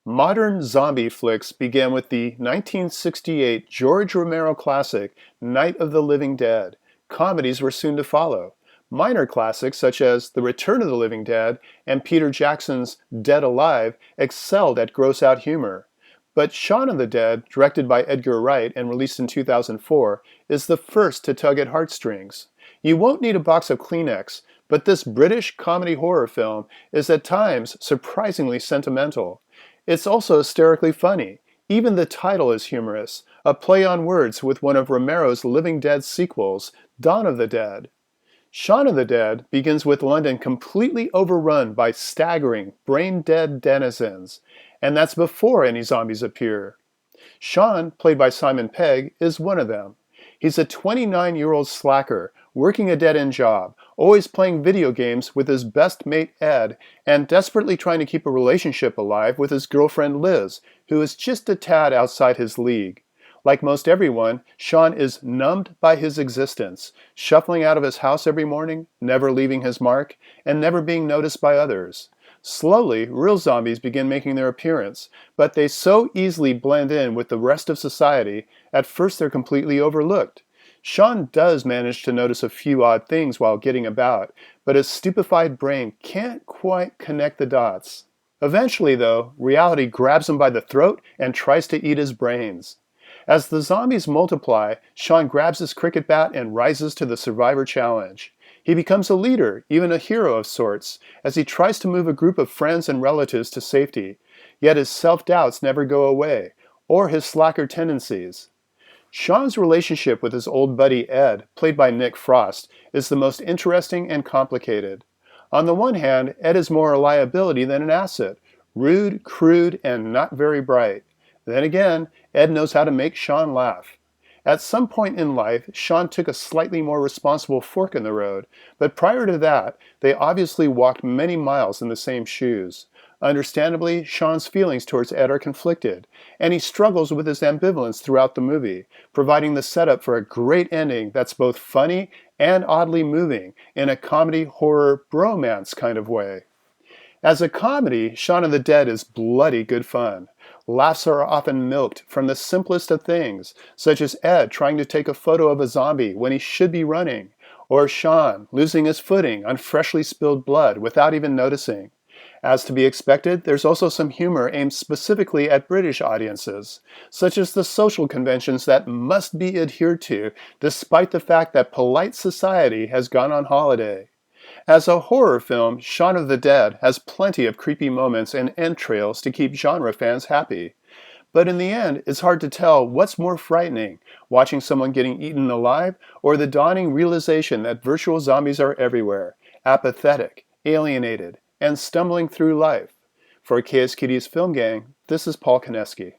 Modern zombie flicks began with the 1968 George Romero classic Night of the Living Dead. Comedies were soon to follow. Minor classics such as The Return of the Living Dead and Peter Jackson's Dead Alive excelled at gross-out humor. But Shaun of the Dead, directed by Edgar Wright and released in 2004, is the first to tug at heartstrings. You won't need a box of Kleenex, but this British comedy horror film is at times surprisingly sentimental. It's also hysterically funny. Even the title is humorous, a play on words with one of Romero's Living Dead sequels, Dawn of the Dead. Shaun of the Dead begins with London completely overrun by staggering, brain-dead denizens, and that's before any zombies appear. Shaun, played by Simon Pegg, is one of them. He's a 29-year-old slacker, working a dead-end job, always playing video games with his best mate Ed, and desperately trying to keep a relationship alive with his girlfriend Liz, who is just a tad outside his league. Like most everyone, Shaun is numbed by his existence, shuffling out of his house every morning, never leaving his mark, and never being noticed by others. Slowly, real zombies begin making their appearance, but they so easily blend in with the rest of society, at first they're completely overlooked. Shaun does manage to notice a few odd things while getting about, but his stupefied brain can't quite connect the dots. Eventually, though, reality grabs him by the throat and tries to eat his brains. As the zombies multiply, Shaun grabs his cricket bat and rises to the survivor challenge. He becomes a leader, even a hero of sorts, as he tries to move a group of friends and relatives to safety. Yet his self-doubts never go away, or his slacker tendencies. Shaun's relationship with his old buddy Ed, played by Nick Frost, is the most interesting and complicated. On the one hand, Ed is more a liability than an asset, rude, crude, and not very bright. Then again, Ed knows how to make Shaun laugh. At some point in life, Shaun took a slightly more responsible fork in the road, but prior to that, they obviously walked many miles in the same shoes. Understandably, Shaun's feelings towards Ed are conflicted, and he struggles with his ambivalence throughout the movie, providing the setup for a great ending that's both funny and oddly moving, in a comedy, horror, bromance kind of way. As a comedy, Shaun of the Dead is bloody good fun. Laughs are often milked from the simplest of things, such as Ed trying to take a photo of a zombie when he should be running, or Shaun losing his footing on freshly spilled blood without even noticing. As to be expected, there's also some humor aimed specifically at British audiences, such as the social conventions that must be adhered to despite the fact that polite society has gone on holiday. As a horror film, Shaun of the Dead has plenty of creepy moments and entrails to keep genre fans happy. But in the end, it's hard to tell what's more frightening, watching someone getting eaten alive, or the dawning realization that virtual zombies are everywhere, apathetic, alienated, and stumbling through life. For KSQD's Film Gang, this is Paul Koneski.